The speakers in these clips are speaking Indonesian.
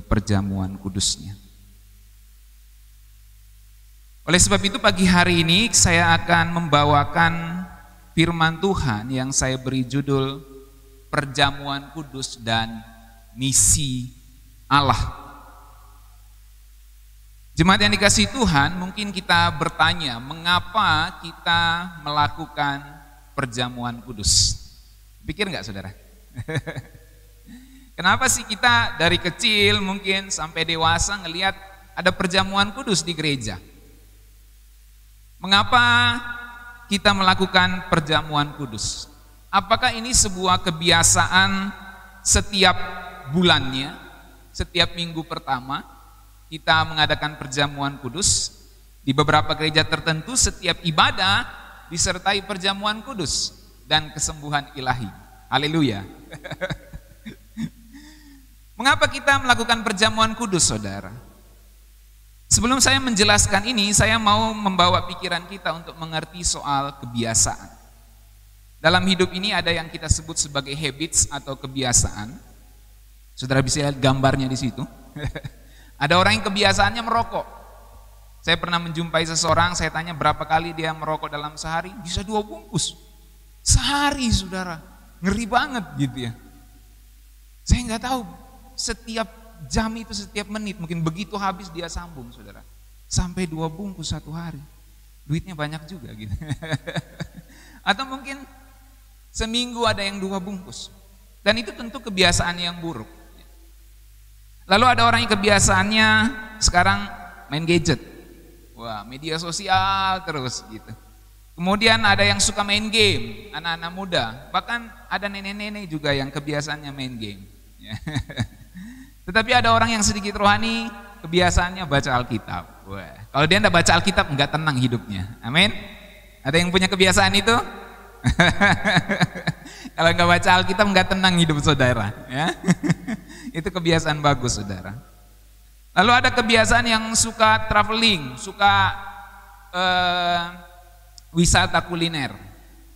perjamuan kudusnya. Oleh sebab itu pagi hari ini saya akan membawakan firman Tuhan yang saya beri judul Perjamuan Kudus dan Misi Allah. Jemaat yang dikasihi Tuhan, mungkin kita bertanya, mengapa kita melakukan perjamuan kudus? Pikir enggak saudara? Kenapa sih kita dari kecil mungkin sampai dewasa ngelihat ada perjamuan kudus di gereja? Mengapa kita melakukan perjamuan kudus? Apakah ini sebuah kebiasaan setiap bulannya, setiap minggu pertama kita mengadakan perjamuan kudus? Di beberapa gereja tertentu setiap ibadah disertai perjamuan kudus dan kesembuhan ilahi. Haleluya. Mengapa kita melakukan perjamuan kudus, saudara? Sebelum saya menjelaskan ini, saya mau membawa pikiran kita untuk mengerti soal kebiasaan. Dalam hidup ini ada yang kita sebut sebagai habits atau kebiasaan. Saudara bisa lihat gambarnya di situ. Ada orang yang kebiasaannya merokok. Saya pernah menjumpai seseorang, saya tanya berapa kali dia merokok dalam sehari, bisa 2 bungkus. Sehari, saudara. Ngeri banget gitu ya. Saya nggak tahu, setiap jam itu, setiap menit, mungkin begitu habis dia sambung, saudara. Sampai 2 bungkus satu hari. Duitnya banyak juga gitu. Atau mungkin seminggu ada yang 2 bungkus. Dan itu tentu kebiasaan yang buruk. Lalu ada orang yang kebiasaannya sekarang main gadget. Wah, media sosial terus gitu. Kemudian ada yang suka main game, anak-anak muda. Bahkan ada nenek-nenek juga yang kebiasaannya main game. Tetapi ada orang yang sedikit rohani, kebiasaannya baca Alkitab. Wah, kalau dia tidak baca Alkitab enggak tenang hidupnya. Amin. Ada yang punya kebiasaan itu? Kalau enggak baca Alkitab enggak tenang hidup saudara, ya. Itu kebiasaan bagus, saudara. Lalu ada kebiasaan yang suka traveling, suka wisata kuliner.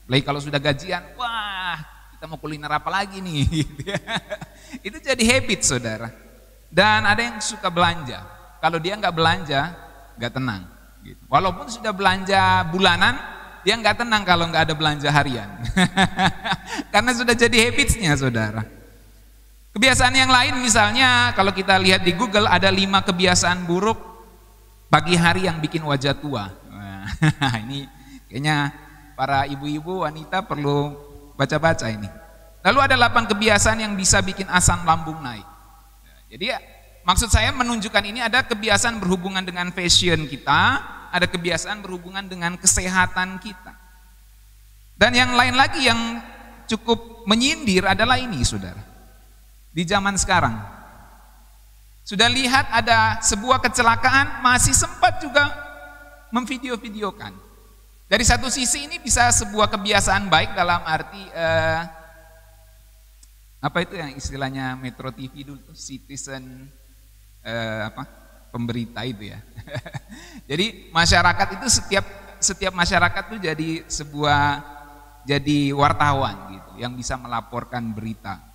Lagi kalau sudah gajian, wah, kita mau kuliner apa lagi nih? Itu jadi habit, saudara. Dan ada yang suka belanja. Kalau dia nggak belanja, nggak tenang. Gitu. Walaupun sudah belanja bulanan, dia nggak tenang kalau nggak ada belanja harian. Karena sudah jadi habitsnya, saudara. Kebiasaan yang lain misalnya, kalau kita lihat di Google ada 5 kebiasaan buruk pagi hari yang bikin wajah tua. Nah, ini kayaknya para ibu-ibu wanita perlu baca-baca ini. Lalu ada 8 kebiasaan yang bisa bikin asam lambung naik. Jadi maksud saya menunjukkan ini ada kebiasaan berhubungan dengan fashion kita, ada kebiasaan berhubungan dengan kesehatan kita. Dan yang lain lagi yang cukup menyindir adalah ini, saudara. Di zaman sekarang, sudah lihat ada sebuah kecelakaan masih sempat juga memvideo-videokan. Dari satu sisi ini bisa sebuah kebiasaan baik dalam arti apa itu yang istilahnya Metro TV dulu, citizen pemberita itu ya. Jadi masyarakat itu setiap masyarakat itu jadi wartawan gitu, yang bisa melaporkan berita.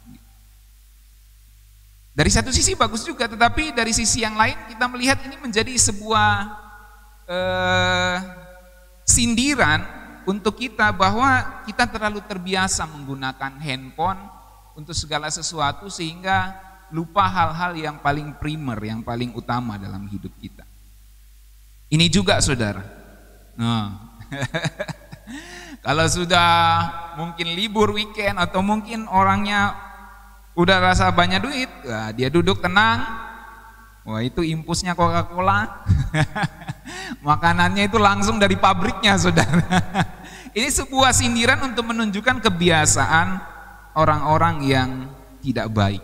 Dari satu sisi bagus juga, tetapi dari sisi yang lain kita melihat ini menjadi sebuah sindiran untuk kita bahwa kita terlalu terbiasa menggunakan handphone untuk segala sesuatu sehingga lupa hal-hal yang paling primer, yang paling utama dalam hidup kita. Ini juga, saudara. Nah, kalau sudah mungkin libur weekend atau mungkin orangnya udah rasa banyak duit, nah dia duduk tenang, wah itu impulsnya Coca-Cola, makanannya itu langsung dari pabriknya, saudara. Ini sebuah sindiran untuk menunjukkan kebiasaan orang-orang yang tidak baik.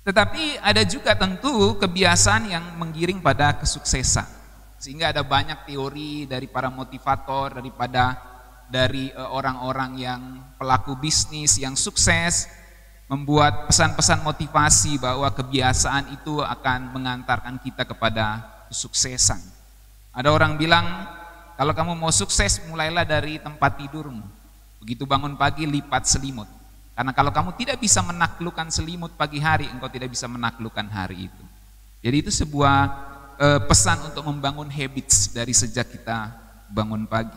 Tetapi ada juga tentu kebiasaan yang menggiring pada kesuksesan. Sehingga ada banyak teori dari para motivator, dari orang-orang yang pelaku bisnis yang sukses, membuat pesan-pesan motivasi bahwa kebiasaan itu akan mengantarkan kita kepada kesuksesan. Ada orang bilang, kalau kamu mau sukses mulailah dari tempat tidurmu. Begitu bangun pagi lipat selimut. Karena kalau kamu tidak bisa menaklukkan selimut pagi hari, engkau tidak bisa menaklukkan hari itu. Jadi itu sebuah pesan untuk membangun habits dari sejak kita bangun pagi.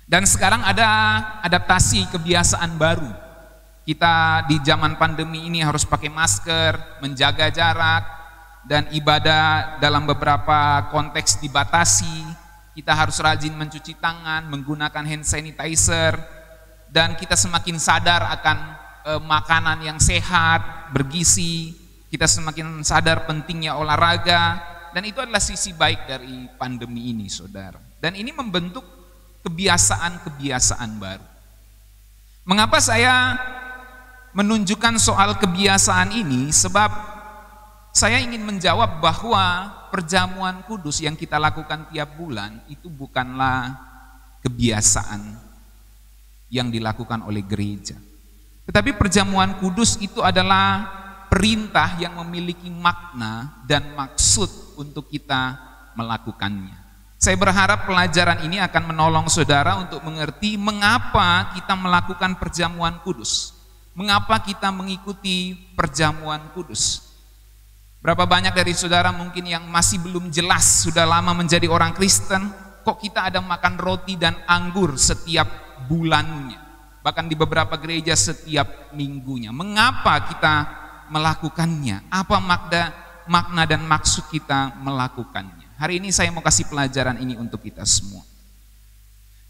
Dan sekarang ada adaptasi kebiasaan baru. Kita di zaman pandemi ini harus pakai masker, menjaga jarak, dan ibadah dalam beberapa konteks dibatasi. Kita harus rajin mencuci tangan, menggunakan hand sanitizer, dan kita semakin sadar akan makanan yang sehat, bergizi. Kita semakin sadar pentingnya olahraga, dan itu adalah sisi baik dari pandemi ini, saudara. Dan ini membentuk kebiasaan-kebiasaan baru. Mengapa saya menunjukkan soal kebiasaan ini? Sebab saya ingin menjawab bahwa perjamuan kudus yang kita lakukan tiap bulan itu bukanlah kebiasaan yang dilakukan oleh gereja. Tetapi perjamuan kudus itu adalah perintah yang memiliki makna dan maksud untuk kita melakukannya. Saya berharap pelajaran ini akan menolong saudara untuk mengerti mengapa kita melakukan perjamuan kudus. Mengapa kita mengikuti perjamuan kudus. Berapa banyak dari saudara mungkin yang masih belum jelas, sudah lama menjadi orang Kristen, kok kita ada makan roti dan anggur setiap bulannya. Bahkan di beberapa gereja setiap minggunya. Mengapa kita melakukannya? Apa makna dan maksud kita melakukannya? Hari ini saya mau kasih pelajaran ini untuk kita semua.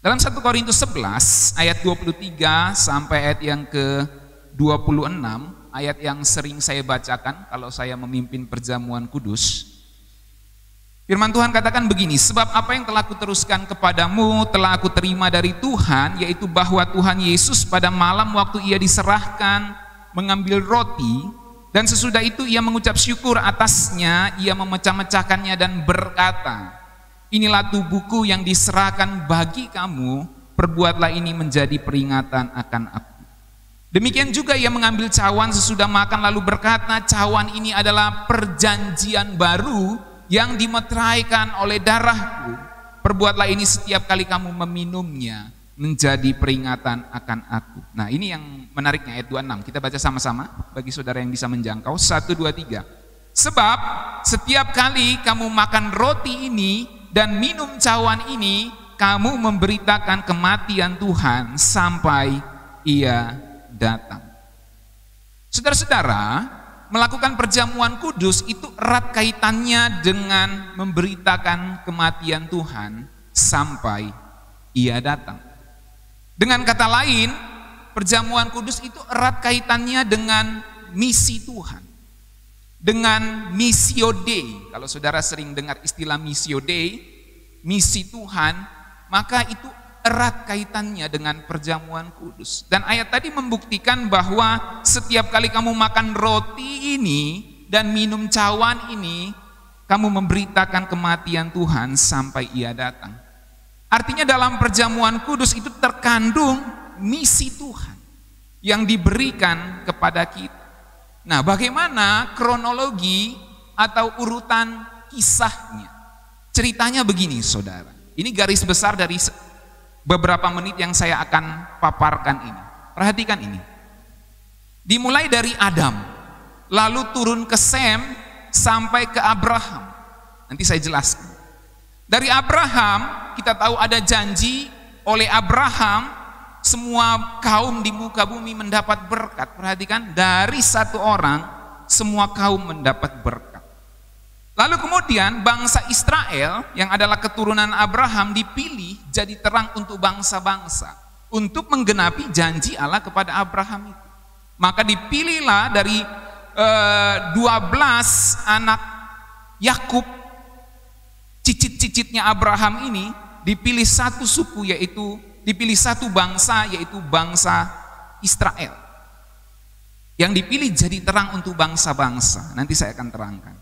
Dalam 1 Korintus 11 ayat 23 sampai ayat yang ke-26, ayat yang sering saya bacakan kalau saya memimpin perjamuan kudus. Firman Tuhan katakan begini, sebab apa yang telah kuteruskan kepadamu telah aku terima dari Tuhan, yaitu bahwa Tuhan Yesus pada malam waktu ia diserahkan mengambil roti, dan sesudah itu ia mengucap syukur atasnya, ia memecah-mecahkannya dan berkata, inilah tubuhku yang diserahkan bagi kamu, perbuatlah ini menjadi peringatan akan aku. Demikian juga ia mengambil cawan sesudah makan lalu berkata, cawan ini adalah perjanjian baru yang dimeteraikan oleh darahku. Perbuatlah ini setiap kali kamu meminumnya menjadi peringatan akan aku. Nah, ini yang menariknya ayat 26. Kita baca sama-sama bagi saudara yang bisa menjangkau. 1, 2, 3. Sebab setiap kali kamu makan roti ini dan minum cawan ini, kamu memberitakan kematian Tuhan sampai ia datang. Saudara-saudara, melakukan perjamuan kudus itu erat kaitannya dengan memberitakan kematian Tuhan sampai ia datang. Dengan kata lain, perjamuan kudus itu erat kaitannya dengan misi Tuhan. Dengan missio Dei. Kalau saudara sering dengar istilah missio Dei, misi Tuhan, maka itu erat kaitannya dengan perjamuan kudus. Dan ayat tadi membuktikan bahwa setiap kali kamu makan roti ini dan minum cawan ini, kamu memberitakan kematian Tuhan sampai ia datang. Artinya dalam perjamuan kudus itu terkandung misi Tuhan yang diberikan kepada kita. Nah, bagaimana kronologi atau urutan kisahnya? Ceritanya begini, saudara. Ini garis besar dari beberapa menit yang saya akan paparkan ini. Perhatikan ini. Dimulai dari Adam, lalu turun ke Sem, sampai ke Abraham. Nanti saya jelaskan. Dari Abraham, kita tahu ada janji oleh Abraham, semua kaum di muka bumi mendapat berkat. Perhatikan, dari satu orang, semua kaum mendapat berkat. Lalu kemudian bangsa Israel yang adalah keturunan Abraham dipilih jadi terang untuk bangsa-bangsa untuk menggenapi janji Allah kepada Abraham itu. Maka dipilihlah dari 12 anak Yakub, cicit-cicitnya Abraham ini, dipilih satu suku, yaitu dipilih satu bangsa, yaitu bangsa Israel. Yang dipilih jadi terang untuk bangsa-bangsa. Nanti saya akan terangkan.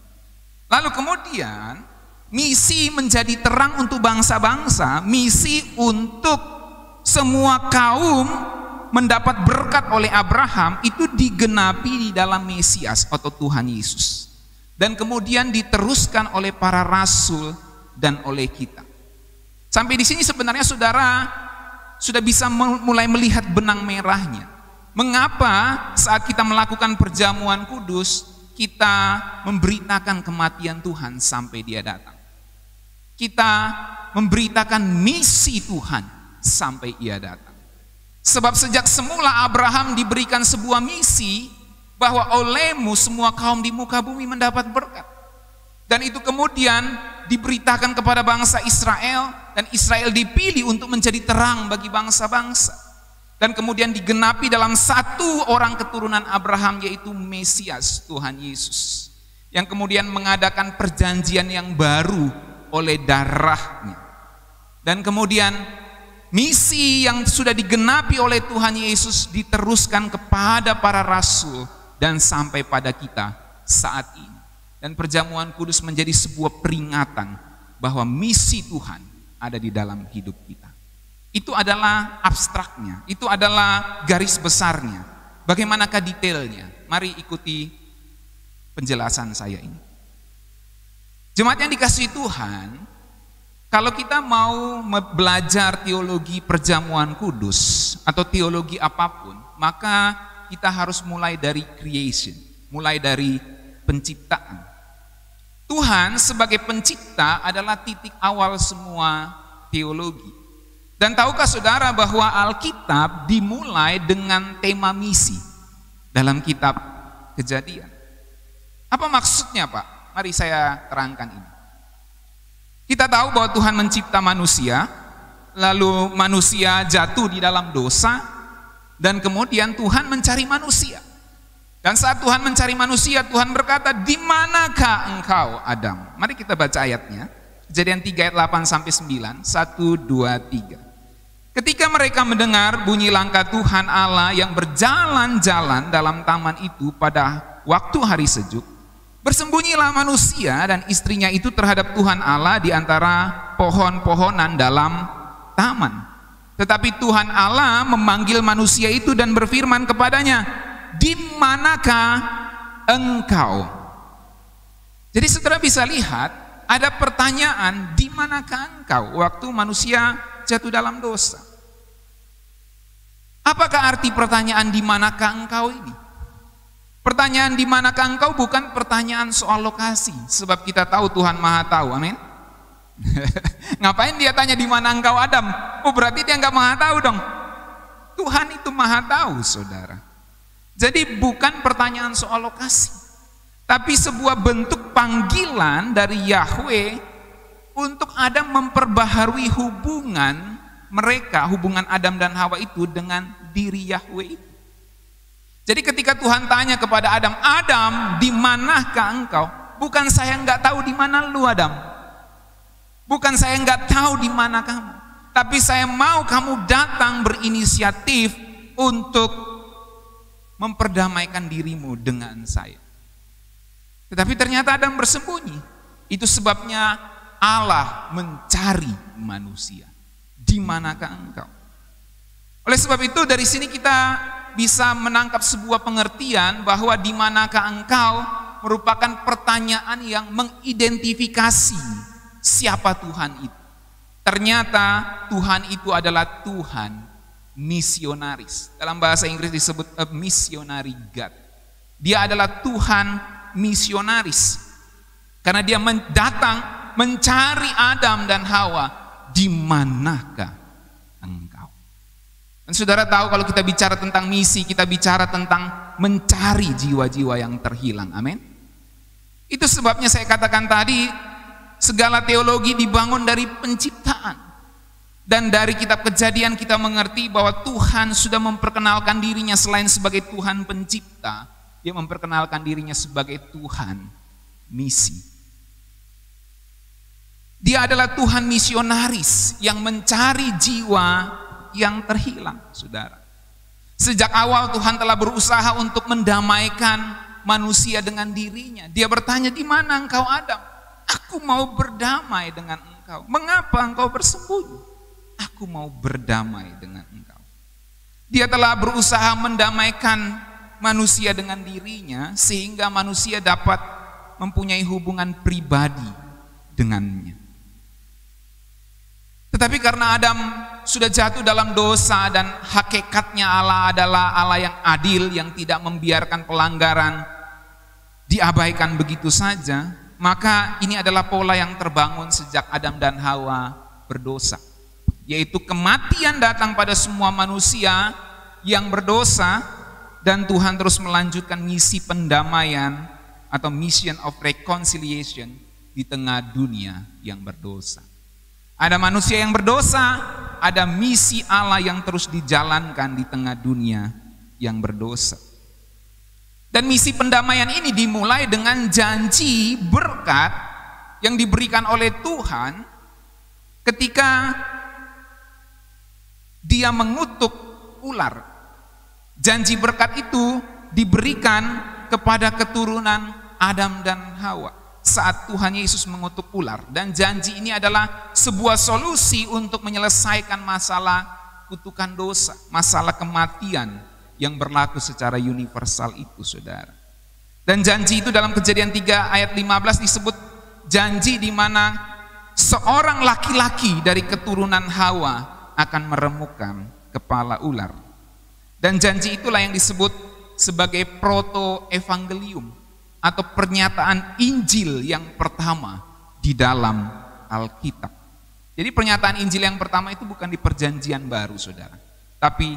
Lalu kemudian misi menjadi terang untuk bangsa-bangsa, misi untuk semua kaum mendapat berkat oleh Abraham itu digenapi di dalam Mesias atau Tuhan Yesus. Dan kemudian diteruskan oleh para rasul dan oleh kita. Sampai di sini sebenarnya saudara sudah bisa mulai melihat benang merahnya. Mengapa saat kita melakukan perjamuan kudus, kita memberitakan kematian Tuhan sampai Dia datang? Kita memberitakan misi Tuhan sampai Ia datang. Sebab sejak semula Abraham diberikan sebuah misi bahwa olehmu semua kaum di muka bumi mendapat berkat. Dan itu kemudian diberitakan kepada bangsa Israel, dan Israel dipilih untuk menjadi terang bagi bangsa-bangsa. Dan kemudian digenapi dalam satu orang keturunan Abraham, yaitu Mesias, Tuhan Yesus, yang kemudian mengadakan perjanjian yang baru oleh darahnya. Dan kemudian misi yang sudah digenapi oleh Tuhan Yesus diteruskan kepada para rasul dan sampai pada kita saat ini. Dan perjamuan kudus menjadi sebuah peringatan bahwa misi Tuhan ada di dalam hidup kita. Itu adalah abstraknya, itu adalah garis besarnya. Bagaimanakah detailnya? Mari ikuti penjelasan saya ini. Jemaat yang dikasihi Tuhan, kalau kita mau belajar teologi perjamuan kudus atau teologi apapun, maka kita harus mulai dari creation, mulai dari penciptaan. Tuhan sebagai pencipta adalah titik awal semua teologi. Dan tahukah saudara bahwa Alkitab dimulai dengan tema misi dalam kitab Kejadian? Apa maksudnya, Pak? Mari saya terangkan ini. Kita tahu bahwa Tuhan mencipta manusia, lalu manusia jatuh di dalam dosa, dan kemudian Tuhan mencari manusia. Dan saat Tuhan mencari manusia, Tuhan berkata, "Di manakah engkau, Adam?" Mari kita baca ayatnya. Kejadian 3 ayat 8 sampai 9. 1, 2, 3. Ketika mereka mendengar bunyi langkah Tuhan Allah yang berjalan-jalan dalam taman itu pada waktu hari sejuk, bersembunyilah manusia dan istrinya itu terhadap Tuhan Allah di antara pohon-pohonan dalam taman. Tetapi Tuhan Allah memanggil manusia itu dan berfirman kepadanya, "Di manakah engkau?" Jadi saudara bisa lihat ada pertanyaan, di manakah engkau, waktu manusia jatuh dalam dosa. Apakah arti pertanyaan di manakah engkau ini? Pertanyaan di manakah engkau bukan pertanyaan soal lokasi, sebab kita tahu Tuhan Maha tahu, amin. Ngapain dia tanya di mana engkau, Adam? Oh, berarti dia nggak Maha tahu dong. Tuhan itu Maha tahu, saudara. Jadi bukan pertanyaan soal lokasi, tapi sebuah bentuk panggilan dari Yahweh untuk Adam memperbaharui hubungan mereka, hubungan Adam dan Hawa itu dengan diri Yahweh itu. Jadi ketika Tuhan tanya kepada Adam, "Adam, di manakah engkau?" Bukan saya nggak tahu di mana lu, Adam. Bukan saya nggak tahu di mana kamu. Tapi saya mau kamu datang berinisiatif untuk memperdamaikan dirimu dengan saya. Tetapi ternyata Adam bersembunyi. Itu sebabnya Allah mencari manusia. Di manakah engkau? Oleh sebab itu dari sini kita bisa menangkap sebuah pengertian bahwa di manakah engkau merupakan pertanyaan yang mengidentifikasi siapa Tuhan itu. Ternyata Tuhan itu adalah Tuhan misionaris. Dalam bahasa Inggris disebut a missionary God. Dia adalah Tuhan misionaris. Karena dia datang mencari Adam dan Hawa, di manakah engkau? Dan saudara tahu kalau kita bicara tentang misi, kita bicara tentang mencari jiwa-jiwa yang terhilang, amin. Itu sebabnya saya katakan tadi, segala teologi dibangun dari penciptaan. Dan dari kitab Kejadian kita mengerti bahwa Tuhan sudah memperkenalkan dirinya selain sebagai Tuhan pencipta, dia memperkenalkan dirinya sebagai Tuhan misi. Dia adalah Tuhan misionaris yang mencari jiwa yang terhilang, saudara. Sejak awal Tuhan telah berusaha untuk mendamaikan manusia dengan dirinya. Dia bertanya, "Di mana engkau, Adam? Aku mau berdamai dengan engkau. Mengapa engkau bersembunyi? Aku mau berdamai dengan engkau." Dia telah berusaha mendamaikan manusia dengan dirinya sehingga manusia dapat mempunyai hubungan pribadi dengannya. Tetapi karena Adam sudah jatuh dalam dosa dan hakikatnya Allah adalah Allah yang adil, yang tidak membiarkan pelanggaran diabaikan begitu saja, maka ini adalah pola yang terbangun sejak Adam dan Hawa berdosa, yaitu kematian datang pada semua manusia yang berdosa, dan Tuhan terus melanjutkan misi pendamaian atau mission of reconciliation di tengah dunia yang berdosa. Ada manusia yang berdosa, ada misi Allah yang terus dijalankan di tengah dunia yang berdosa. Dan misi pendamaian ini dimulai dengan janji berkat yang diberikan oleh Tuhan ketika Dia mengutuk ular. Janji berkat itu diberikan kepada keturunan Adam dan Hawa saat Tuhan Yesus mengutuk ular, dan janji ini adalah sebuah solusi untuk menyelesaikan masalah kutukan dosa, masalah kematian yang berlaku secara universal itu, saudara. Dan janji itu dalam Kejadian 3 ayat 15 disebut janji di mana seorang laki-laki dari keturunan Hawa akan meremukkan kepala ular. Dan janji itulah yang disebut sebagai proto-evangelium atau pernyataan Injil yang pertama di dalam Alkitab. Jadi pernyataan Injil yang pertama itu bukan di Perjanjian Baru, saudara, tapi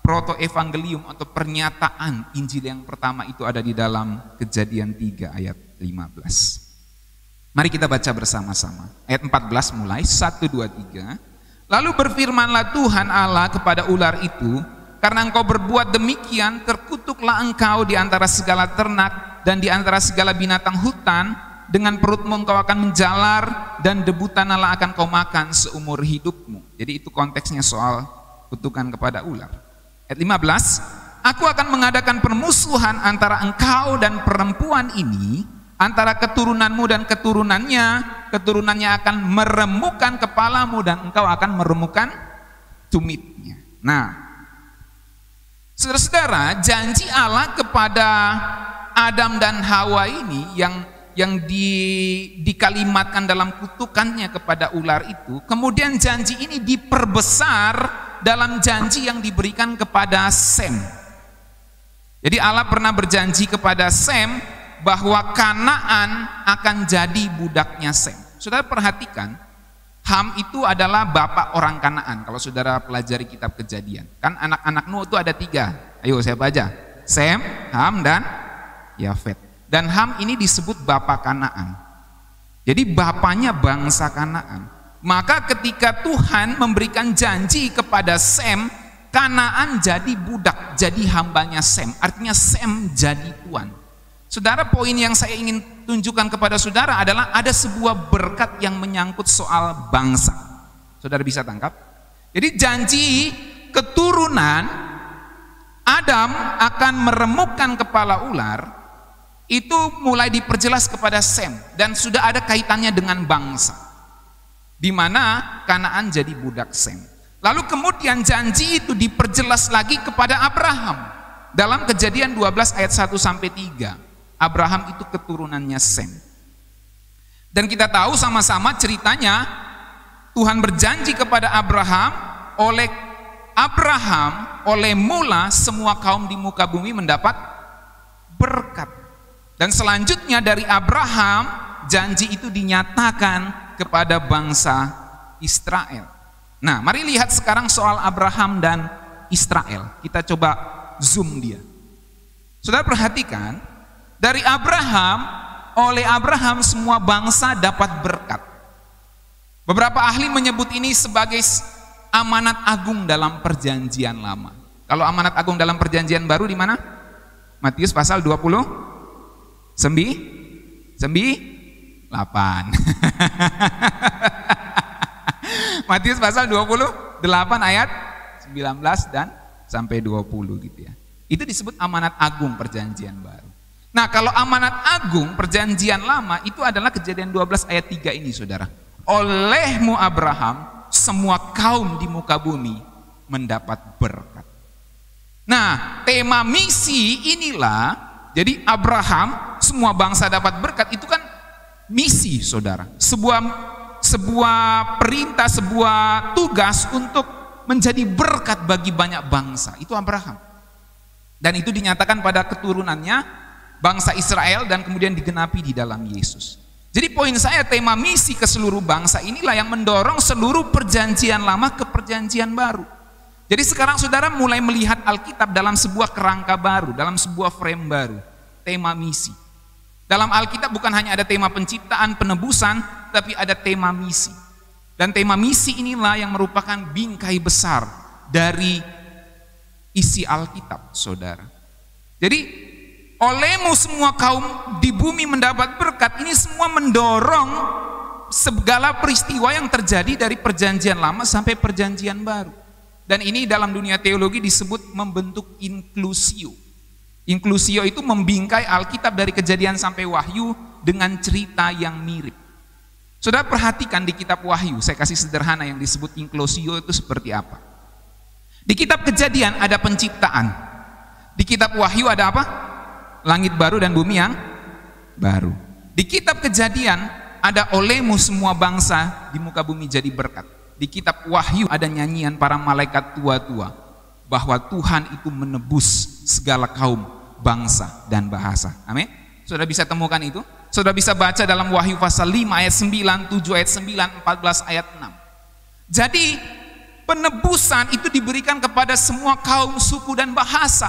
proto-evangelium atau pernyataan Injil yang pertama itu ada di dalam Kejadian 3 ayat 15. Mari kita baca bersama-sama. Ayat 14 mulai, 1, 2, 3. Lalu berfirmanlah Tuhan Allah kepada ular itu, karena engkau berbuat demikian, terkutuklah engkau di antara segala ternak dan di antara segala binatang hutan, dengan perutmu engkau akan menjalar, dan debu tanah lah akan kau makan seumur hidupmu. Jadi itu konteksnya soal kutukan kepada ular. Ayat 15, aku akan mengadakan permusuhan antara engkau dan perempuan ini, antara keturunanmu dan keturunannya akan meremukkan kepalamu dan engkau akan meremukkan tumitnya. Nah, saudara-saudara, janji Allah kepada Adam dan Hawa ini yang dikalimatkan dalam kutukannya kepada ular itu, kemudian janji ini diperbesar dalam janji yang diberikan kepada Sem. Jadi Allah pernah berjanji kepada Sem bahwa Kanaan akan jadi budaknya Sem. Saudara perhatikan, Ham itu adalah bapak orang Kanaan. Kalau saudara pelajari kitab Kejadian, kan anak-anak Nuh itu ada 3. Ayo saya baca, Sem, Ham, dan Yafet. Dan Ham ini disebut bapak Kanaan. Jadi bapaknya bangsa Kanaan. Maka ketika Tuhan memberikan janji kepada Sem, Kanaan jadi budak, jadi hambanya Sem. Artinya Sem jadi tuan. Saudara, poin yang saya ingin tunjukkan kepada saudara adalah ada sebuah berkat yang menyangkut soal bangsa. Saudara bisa tangkap? Jadi janji keturunan Adam akan meremukkan kepala ular itu mulai diperjelas kepada Sem, dan sudah ada kaitannya dengan bangsa, di mana Kanaan jadi budak Sem. Lalu kemudian janji itu diperjelas lagi kepada Abraham dalam Kejadian 12 ayat 1 sampai 3. Abraham itu keturunannya Sem. Dan kita tahu sama-sama ceritanya, Tuhan berjanji kepada Abraham, oleh mula semua kaum di muka bumi mendapat berkat. Dan selanjutnya dari Abraham, janji itu dinyatakan kepada bangsa Israel. Nah, mari lihat sekarang soal Abraham dan Israel. Kita coba zoom dia. Saudara perhatikan, dari oleh Abraham semua bangsa dapat berkat. Beberapa ahli menyebut ini sebagai amanat agung dalam Perjanjian Lama. Kalau amanat agung dalam Perjanjian Baru di mana? Matius pasal 28. Matius pasal 28 ayat 19 dan sampai 20 gitu ya. Itu disebut amanat agung Perjanjian Baru. Nah, kalau amanat agung Perjanjian Lama itu adalah Kejadian 12 ayat 3 ini, saudara. Olehmu Abraham semua kaum di muka bumi mendapat berkat. Nah, tema misi inilah, jadi Abraham semua bangsa dapat berkat, itu kan misi, saudara. Sebuah perintah, sebuah tugas untuk menjadi berkat bagi banyak bangsa, itu Abraham. Dan itu dinyatakan pada keturunannya, bangsa Israel, dan kemudian digenapi di dalam Yesus. Jadi poin saya, tema misi ke seluruh bangsa inilah yang mendorong seluruh perjanjian lama ke perjanjian baru. Jadi sekarang saudara mulai melihat Alkitab dalam sebuah kerangka baru, dalam sebuah frame baru, tema misi. Dalam Alkitab bukan hanya ada tema penciptaan, penebusan, tapi ada tema misi. Dan tema misi inilah yang merupakan bingkai besar dari isi Alkitab, saudara. Jadi olehmu semua kaum di bumi mendapat berkat, ini semua mendorong segala peristiwa yang terjadi dari perjanjian lama sampai perjanjian baru. Dan ini dalam dunia teologi disebut membentuk inklusio. Inklusio itu membingkai Alkitab dari Kejadian sampai Wahyu dengan cerita yang mirip. Saudara perhatikan di kitab Wahyu, saya kasih sederhana yang disebut inklusio itu seperti apa. Di kitab Kejadian ada penciptaan. Di kitab Wahyu ada apa? Langit baru dan bumi yang baru. Di kitab Kejadian ada olehmu semua bangsa di muka bumi jadi berkat. Di kitab Wahyu ada nyanyian para malaikat tua-tua bahwa Tuhan itu menebus segala kaum, bangsa dan bahasa. Amin. Saudara bisa temukan itu? Saudara bisa baca dalam Wahyu pasal 5 ayat 9, 7 ayat 9, 14 ayat 6. Jadi penebusan itu diberikan kepada semua kaum, suku dan bahasa.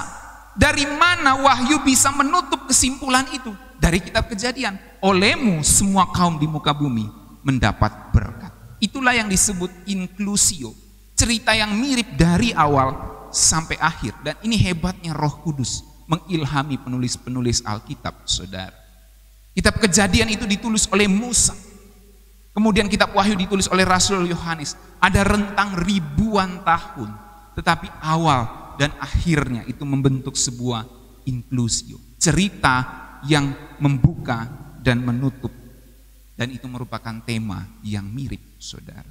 Dari mana Wahyu bisa menutup kesimpulan itu? Dari kitab Kejadian. Olehmu semua kaum di muka bumi mendapat berkat. Itulah yang disebut inklusio. Cerita yang mirip dari awal sampai akhir. Dan ini hebatnya Roh Kudus mengilhami penulis-penulis Alkitab, saudara. Kitab Kejadian itu ditulis oleh Musa. Kemudian kitab Wahyu ditulis oleh Rasul Yohanes. Ada rentang ribuan tahun. Tetapi awal dan akhirnya itu membentuk sebuah inklusio, cerita yang membuka dan menutup, dan itu merupakan tema yang mirip, saudara.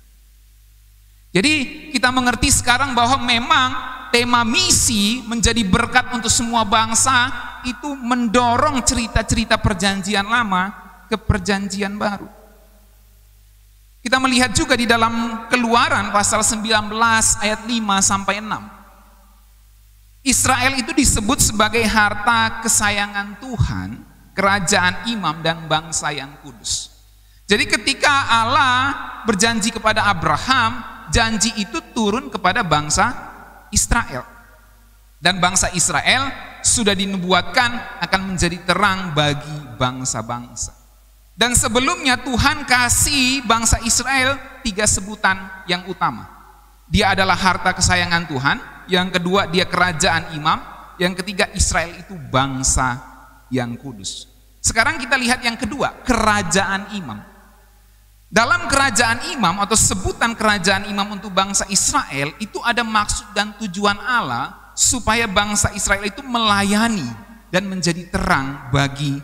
Jadi kita mengerti sekarang bahwa memang tema misi menjadi berkat untuk semua bangsa itu mendorong cerita-cerita perjanjian lama ke perjanjian baru. Kita melihat juga di dalam Keluaran pasal 19 ayat 5 sampai 6. Israel itu disebut sebagai harta kesayangan Tuhan, kerajaan imam dan bangsa yang kudus. Jadi ketika Allah berjanji kepada Abraham, janji itu turun kepada bangsa Israel. Dan bangsa Israel sudah dinubuatkan akan menjadi terang bagi bangsa-bangsa. Dan sebelumnya Tuhan kasih bangsa Israel 3 sebutan yang utama. Dia adalah harta kesayangan Tuhan. Yang kedua dia kerajaan imam, yang ketiga Israel itu bangsa yang kudus. Sekarang kita lihat yang kedua, kerajaan imam. Dalam kerajaan imam atau sebutan kerajaan imam untuk bangsa Israel itu ada maksud dan tujuan Allah supaya bangsa Israel itu melayani dan menjadi terang bagi